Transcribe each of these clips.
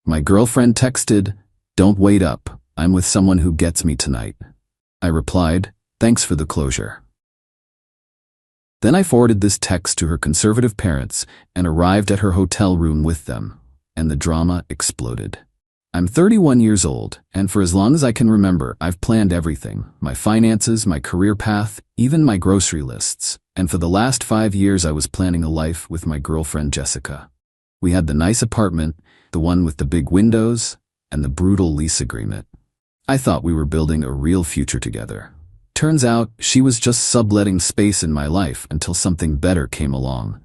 My girlfriend texted, "Don't wait up. I'm with someone who gets me tonight." I replied, "Thanks for the closure." Then I forwarded this text to her conservative parents and arrived at her hotel room with them, and the drama exploded. I'm 31 years old, and for as long as I can remember, I've planned everything: my finances, my career path, even my grocery lists. And for the last 5 years I was planning a life with my girlfriend Jessica. We had the nice apartment, the one with the big windows, and the brutal lease agreement. I thought we were building a real future together. Turns out, she was just subletting space in my life until something better came along.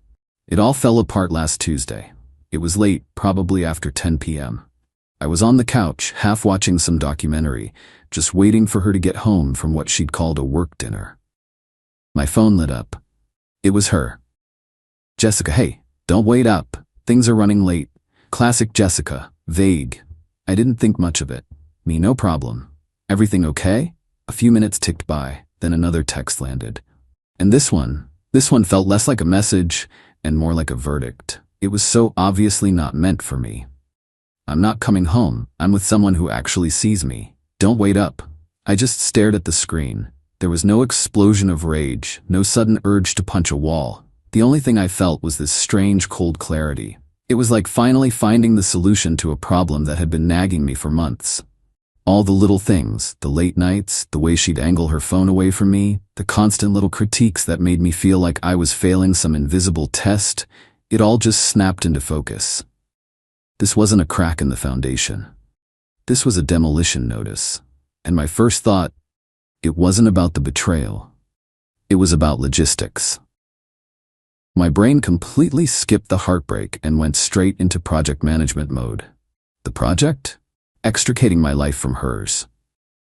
It all fell apart last Tuesday. It was late, probably after 10 p.m. I was on the couch, half watching some documentary, just waiting for her to get home from what she'd called a work dinner. My phone lit up. It was her. "Jessica, hey, don't wait up. Things are running late." Classic Jessica, vague. I didn't think much of it. Me, no problem. "Everything okay?" A few minutes ticked by, then another text landed. And this one felt less like a message and more like a verdict. It was so obviously not meant for me. "I'm not coming home. I'm with someone who actually sees me. Don't wait up." I just stared at the screen. There was no explosion of rage, no sudden urge to punch a wall. The only thing I felt was this strange, cold clarity. It was like finally finding the solution to a problem that had been nagging me for months. All the little things, the late nights, the way she'd angle her phone away from me, the constant little critiques that made me feel like I was failing some invisible test, it all just snapped into focus. This wasn't a crack in the foundation. This was a demolition notice. And my first thought, it wasn't about the betrayal. It was about logistics. My brain completely skipped the heartbreak and went straight into project management mode. The project? Extricating my life from hers.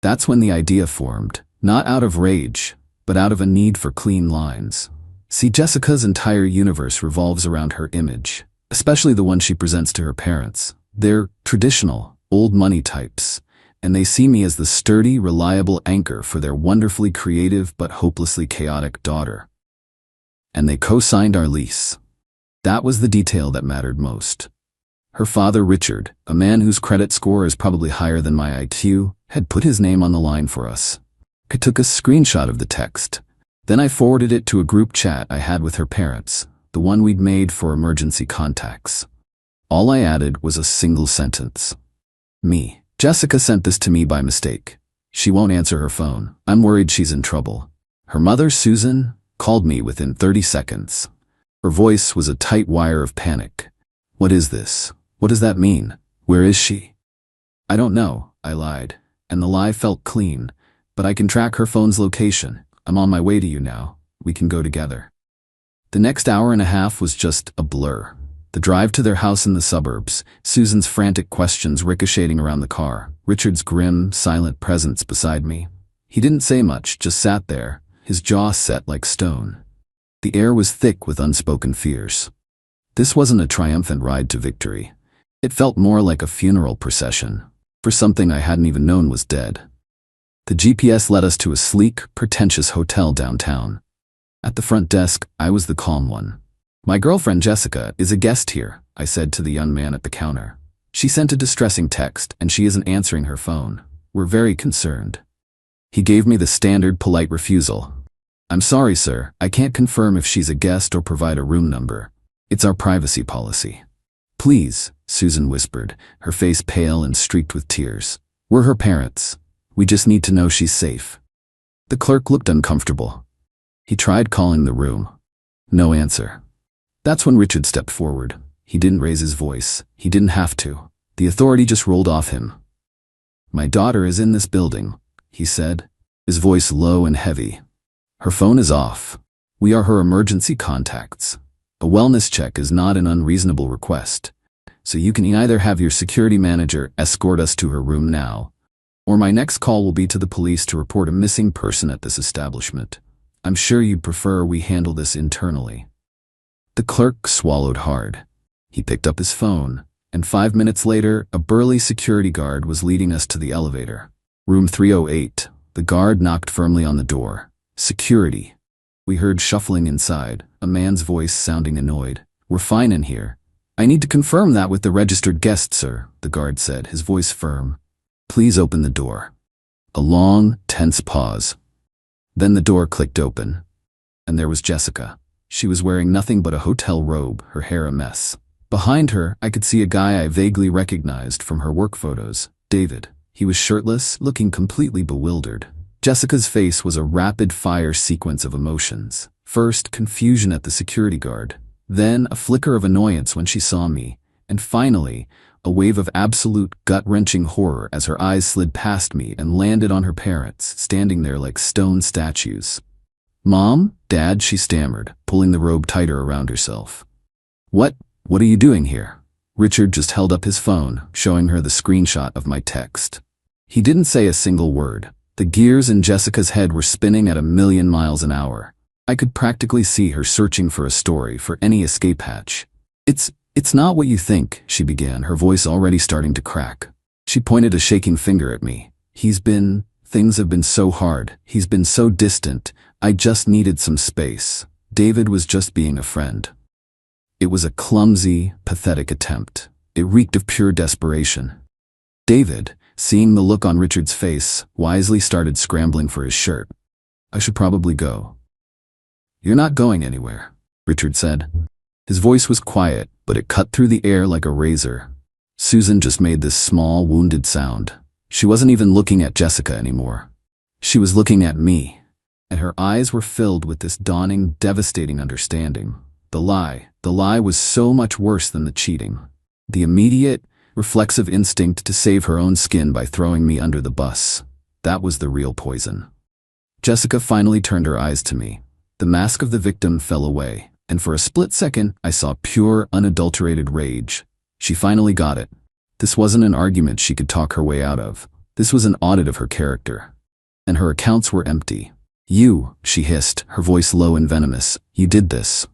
That's when the idea formed, not out of rage, but out of a need for clean lines. See, Jessica's entire universe revolves around her image, especially the one she presents to her parents. They're traditional, old money types, and they see me as the sturdy, reliable anchor for their wonderfully creative but hopelessly chaotic daughter. And they co-signed our lease. That was the detail that mattered most. Her father, Richard, a man whose credit score is probably higher than my IQ, had put his name on the line for us. I took a screenshot of the text. Then I forwarded it to a group chat I had with her parents, the one we'd made for emergency contacts. All I added was a single sentence. "Me. Jessica sent this to me by mistake. She won't answer her phone. I'm worried she's in trouble." Her mother, Susan, called me within 30 seconds. Her voice was a tight wire of panic. "What is this? What does that mean? Where is she?" "I don't know," I lied, and the lie felt clean, "but I can track her phone's location. I'm on my way to you now. We can go together." The next hour and a half was just a blur. The drive to their house in the suburbs, Susan's frantic questions ricocheting around the car, Richard's grim, silent presence beside me. He didn't say much, just sat there, his jaw set like stone. The air was thick with unspoken fears. This wasn't a triumphant ride to victory. It felt more like a funeral procession, for something I hadn't even known was dead. The GPS led us to a sleek, pretentious hotel downtown. At the front desk, I was the calm one. "My girlfriend Jessica is a guest here," I said to the young man at the counter. "She sent a distressing text, and she isn't answering her phone. We're very concerned." He gave me the standard polite refusal. "I'm sorry, sir. I can't confirm if she's a guest or provide a room number. It's our privacy policy." "Please," Susan whispered, her face pale and streaked with tears. "We're her parents. We just need to know she's safe." The clerk looked uncomfortable. He tried calling the room. No answer. That's when Richard stepped forward. He didn't raise his voice. He didn't have to. The authority just rolled off him. "My daughter is in this building," he said, his voice low and heavy. "Her phone is off. We are her emergency contacts. A wellness check is not an unreasonable request, so you can either have your security manager escort us to her room now, or my next call will be to the police to report a missing person at this establishment. I'm sure you'd prefer we handle this internally." The clerk swallowed hard. He picked up his phone, and 5 minutes later, a burly security guard was leading us to the elevator. "Room 308. The guard knocked firmly on the door. "Security." We heard shuffling inside, a man's voice sounding annoyed. "We're fine in here. I need to confirm that with the registered guest, sir, the guard said, his voice firm. Please open the door. A long, tense pause. Then the door clicked open, and there was Jessica. She was wearing nothing but a hotel robe, her hair a mess. Behind her, I could see a guy I vaguely recognized from her work photos, David. He was shirtless, looking completely bewildered. Jessica's face was a rapid-fire sequence of emotions. First, confusion at the security guard. Then, a flicker of annoyance when she saw me. And finally, a wave of absolute gut-wrenching horror as her eyes slid past me and landed on her parents, standing there like stone statues. "Mom? Dad?" she stammered, pulling the robe tighter around herself. What are you doing here?" Richard just held up his phone, showing her the screenshot of my text. He didn't say a single word. The gears in Jessica's head were spinning at 1,000,000 miles an hour. I could practically see her searching for a story, for any escape hatch. It's not what you think," she began, her voice already starting to crack. She pointed a shaking finger at me. Things have been so hard. He's been so distant. I just needed some space. David was just being a friend." It was a clumsy, pathetic attempt. It reeked of pure desperation. David, seeing the look on Richard's face, wisely started scrambling for his shirt. "I should probably go." "You're not going anywhere," Richard said. His voice was quiet, but it cut through the air like a razor. Susan just made this small, wounded sound. She wasn't even looking at Jessica anymore. She was looking at me, and her eyes were filled with this dawning, devastating understanding. The lie was so much worse than the cheating. The immediate, reflexive instinct to save her own skin by throwing me under the bus. That was the real poison. Jessica finally turned her eyes to me. The mask of the victim fell away, and for a split second, I saw pure, unadulterated rage. She finally got it. This wasn't an argument she could talk her way out of. This was an audit of her character. And her accounts were empty. "You," she hissed, her voice low and venomous. "You did this."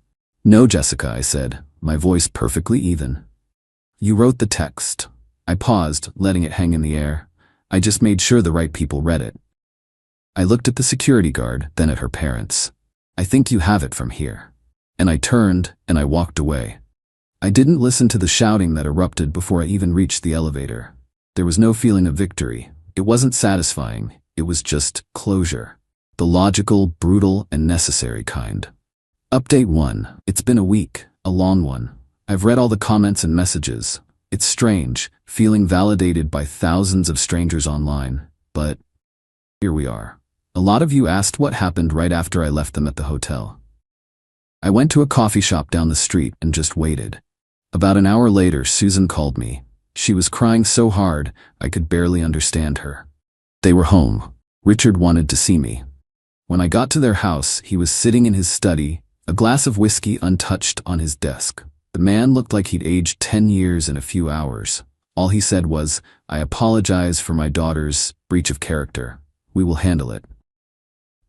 "No, Jessica," I said, my voice perfectly even. "You wrote the text." I paused, letting it hang in the air. "I just made sure the right people read it." I looked at the security guard, then at her parents. "I think you have it from here." And I turned, and I walked away. I didn't listen to the shouting that erupted before I even reached the elevator. There was no feeling of victory. It wasn't satisfying. It was just closure. The logical, brutal, and necessary kind. Update 1. It's been a week, a long one. I've read all the comments and messages. It's strange, feeling validated by thousands of strangers online. But here we are. A lot of you asked what happened right after I left them at the hotel. I went to a coffee shop down the street and just waited. About an hour later, Susan called me. She was crying so hard, I could barely understand her. They were home. Richard wanted to see me. When I got to their house, he was sitting in his study, a glass of whiskey untouched on his desk. The man looked like he'd aged 10 years in a few hours. All he said was, "I apologize for my daughter's breach of character. We will handle it."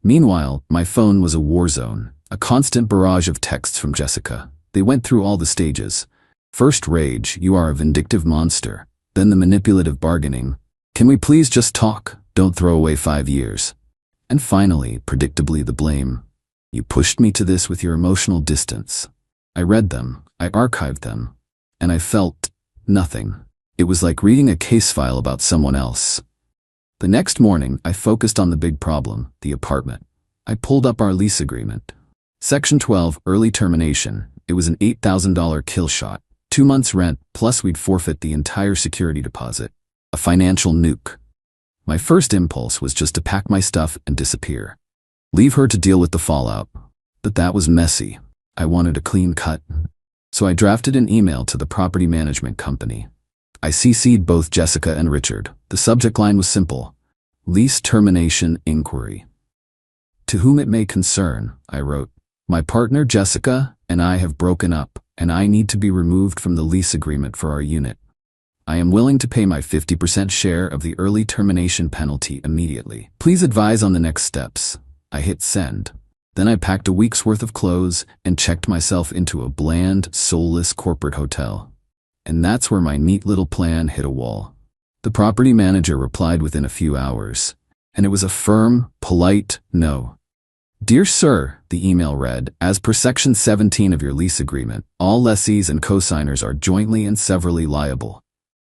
Meanwhile, my phone was a war zone, a constant barrage of texts from Jessica. They went through all the stages. First rage, "You are a vindictive monster." Then the manipulative bargaining, "Can we please just talk? Don't throw away 5 years." And finally, predictably, the blame, "You pushed me to this with your emotional distance." I read them, I archived them, and I felt nothing. It was like reading a case file about someone else. The next morning, I focused on the big problem, the apartment. I pulled up our lease agreement. Section 12, early termination. It was an $8,000 kill shot. 2 months rent, plus we'd forfeit the entire security deposit. A financial nuke. My first impulse was just to pack my stuff and disappear. Leave her to deal with the fallout. But that was messy. I wanted a clean cut. So I drafted an email to the property management company. I CC'd both Jessica and Richard. The subject line was simple: lease termination inquiry. "To whom it may concern," I wrote, "my partner Jessica and I have broken up, and I need to be removed from the lease agreement for our unit. I am willing to pay my 50% share of the early termination penalty immediately. Please advise on the next steps." I hit send. Then I packed a week's worth of clothes and checked myself into a bland, soulless corporate hotel. And that's where my neat little plan hit a wall. The property manager replied within a few hours, and it was a firm, polite no. Dear Sir, the email read, as per Section 17 of your lease agreement, all lessees and co-signers are jointly and severally liable.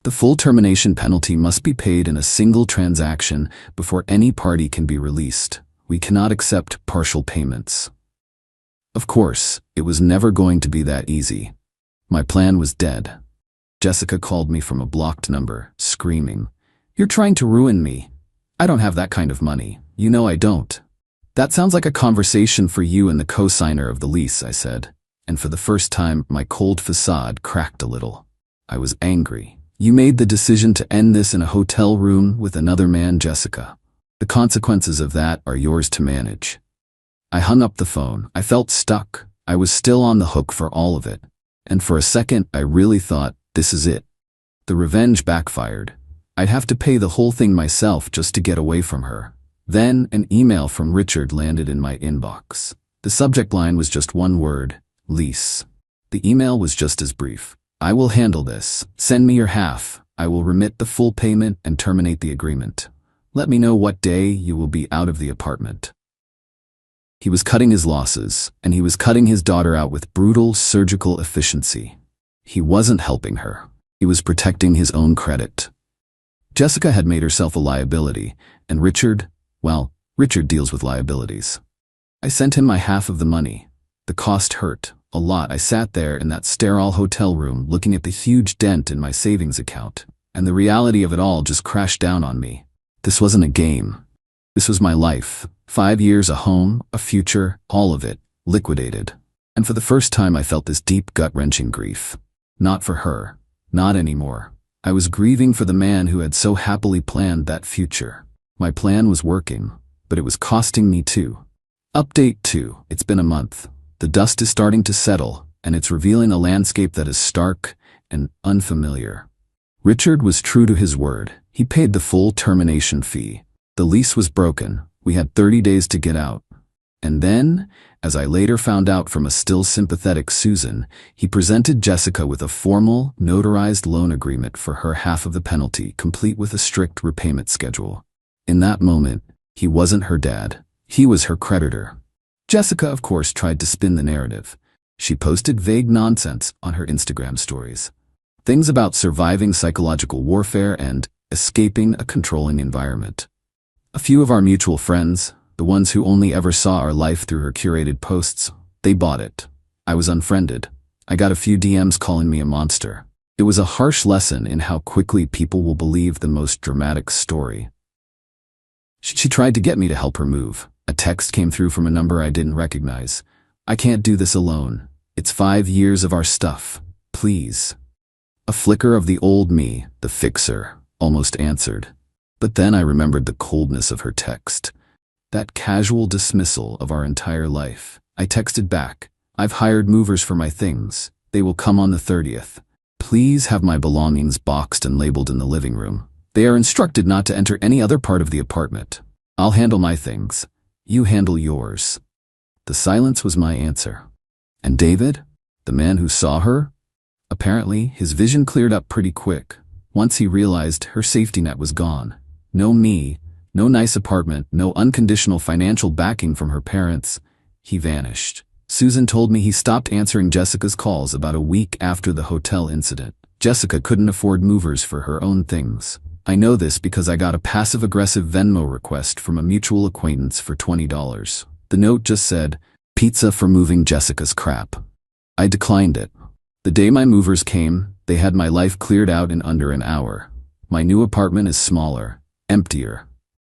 The full termination penalty must be paid in a single transaction before any party can be released. We cannot accept partial payments. Of course, it was never going to be that easy. My plan was dead. Jessica called me from a blocked number, screaming, "You're trying to ruin me. I don't have that kind of money. You know I don't." "That sounds like a conversation for you and the co-signer of the lease," I said, and for the first time my cold facade cracked a little. I was angry. "You made the decision to end this in a hotel room with another man, Jessica. The consequences of that are yours to manage." I hung up the phone. I felt stuck. I was still on the hook for all of it. And for a second, I really thought, this is it. The revenge backfired. I'd have to pay the whole thing myself just to get away from her. Then, an email from Richard landed in my inbox. The subject line was just one word, lease. The email was just as brief. "I will handle this. Send me your half. I will remit the full payment and terminate the agreement. Let me know what day you will be out of the apartment." He was cutting his losses, and he was cutting his daughter out with brutal surgical efficiency. He wasn't helping her. He was protecting his own credit. Jessica had made herself a liability, and Richard deals with liabilities. I sent him my half of the money. The cost hurt a lot. I sat there in that sterile hotel room looking at the huge dent in my savings account, and the reality of it all just crashed down on me. This wasn't a game. This was my life. 5 years, a home, a future, all of it, liquidated. And for the first time I felt this deep gut-wrenching grief. Not for her. Not anymore. I was grieving for the man who had so happily planned that future. My plan was working, but it was costing me too. Update 2. It's been a month. The dust is starting to settle, and it's revealing a landscape that is stark and unfamiliar. Richard was true to his word. He paid the full termination fee. The lease was broken. We had 30 days to get out. And then, as I later found out from a still sympathetic Susan, he presented Jessica with a formal, notarized loan agreement for her half of the penalty, complete with a strict repayment schedule. In that moment, he wasn't her dad. He was her creditor. Jessica, of course, tried to spin the narrative. She posted vague nonsense on her Instagram stories. Things about surviving psychological warfare and escaping a controlling environment. A few of our mutual friends, the ones who only ever saw our life through her curated posts, they bought it. I was unfriended. I got a few DMs calling me a monster. It was a harsh lesson in how quickly people will believe the most dramatic story. She tried to get me to help her move. A text came through from a number I didn't recognize. "I can't do this alone. It's 5 years of our stuff. Please." A flicker of the old me, the fixer, almost answered. But then I remembered the coldness of her text. That casual dismissal of our entire life. I texted back, "I've hired movers for my things. They will come on the 30th. Please have my belongings boxed and labeled in the living room. They are instructed not to enter any other part of the apartment. I'll handle my things. You handle yours." The silence was my answer. And David, the man who saw her? Apparently, his vision cleared up pretty quick. Once he realized her safety net was gone. No me, no nice apartment, no unconditional financial backing from her parents. He vanished. Susan told me he stopped answering Jessica's calls about a week after the hotel incident. Jessica couldn't afford movers for her own things. I know this because I got a passive-aggressive Venmo request from a mutual acquaintance for $20. The note just said, "Pizza for moving Jessica's crap." I declined it. The day my movers came, they had my life cleared out in under an hour. My new apartment is smaller, emptier.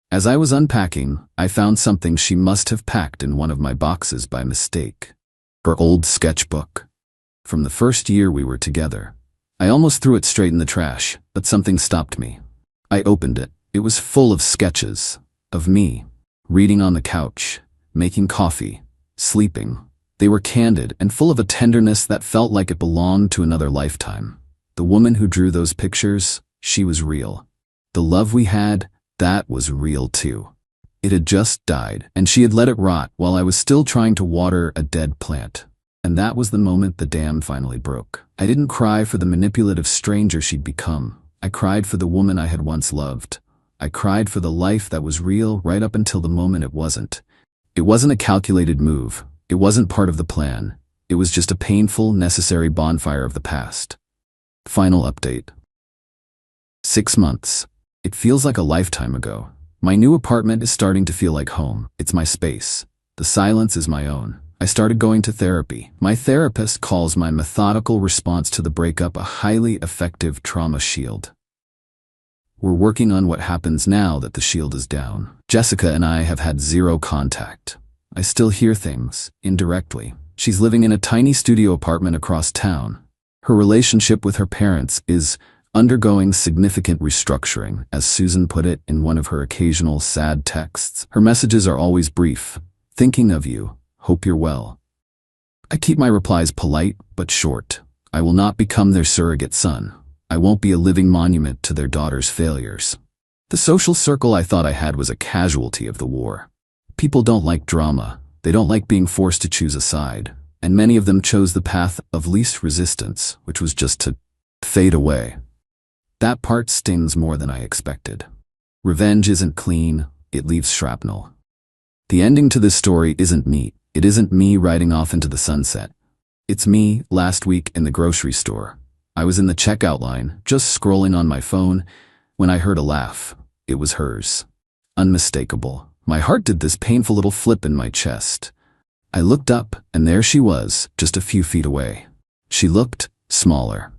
As I was unpacking, I found something she must have packed in one of my boxes by mistake. Her old sketchbook. From the first year we were together. I almost threw it straight in the trash, but something stopped me. I opened it. It was full of sketches. Of me. Reading on the couch. Making coffee. Sleeping. They were candid and full of a tenderness that felt like it belonged to another lifetime. The woman who drew those pictures, she was real. The love we had, that was real too. It had just died, and she had let it rot while I was still trying to water a dead plant. And that was the moment the dam finally broke. I didn't cry for the manipulative stranger she'd become. I cried for the woman I had once loved. I cried for the life that was real right up until the moment it wasn't. It It wasn't a calculated move. It wasn't part of the plan. It was just a painful, necessary bonfire of the past. Final update. 6 months. It feels like a lifetime ago. My new apartment is starting to feel like home. It's my space. The silence is my own. I started going to therapy. My therapist calls my methodical response to the breakup a highly effective trauma shield. We're working on what happens now that the shield is down. Jessica and I have had zero contact. I still hear things, indirectly. She's living in a tiny studio apartment across town. Her relationship with her parents is undergoing significant restructuring, as Susan put it in one of her occasional sad texts. Her messages are always brief. Thinking of you. Hope you're well. I keep my replies polite but short. I will not become their surrogate son. I won't be a living monument to their daughter's failures. The social circle I thought I had was a casualty of the war. People don't like drama. They don't like being forced to choose a side. And many of them chose the path of least resistance, which was just to fade away. That part stings more than I expected. Revenge isn't clean. It leaves shrapnel. The ending to this story isn't neat. It isn't me riding off into the sunset. It's me, last week in the grocery store. I was in the checkout line, just scrolling on my phone, when I heard a laugh. It was hers. Unmistakable. My heart did this painful little flip in my chest. I looked up, and there she was, just a few feet away. She looked smaller.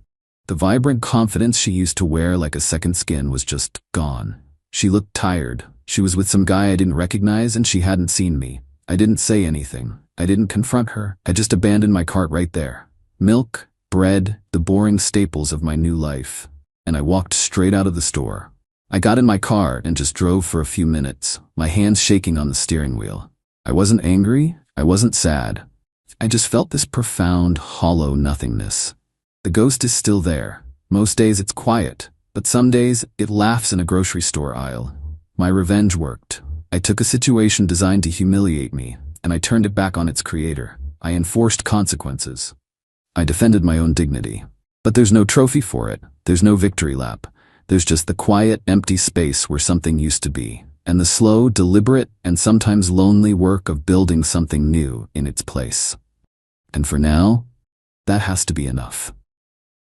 The vibrant confidence she used to wear like a second skin was just gone. She looked tired. She was with some guy I didn't recognize, and she hadn't seen me. I didn't say anything. I didn't confront her. I just abandoned my cart right there. Milk, bread, the boring staples of my new life. And I walked straight out of the store. I got in my car and just drove for a few minutes, my hands shaking on the steering wheel. I wasn't angry. I wasn't sad. I just felt this profound, hollow nothingness. The ghost is still there. Most days it's quiet, but some days it laughs in a grocery store aisle. My revenge worked. I took a situation designed to humiliate me, and I turned it back on its creator. I enforced consequences. I defended my own dignity. But there's no trophy for it. There's no victory lap. There's just the quiet, empty space where something used to be, and the slow, deliberate, and sometimes lonely work of building something new in its place. And for now, that has to be enough.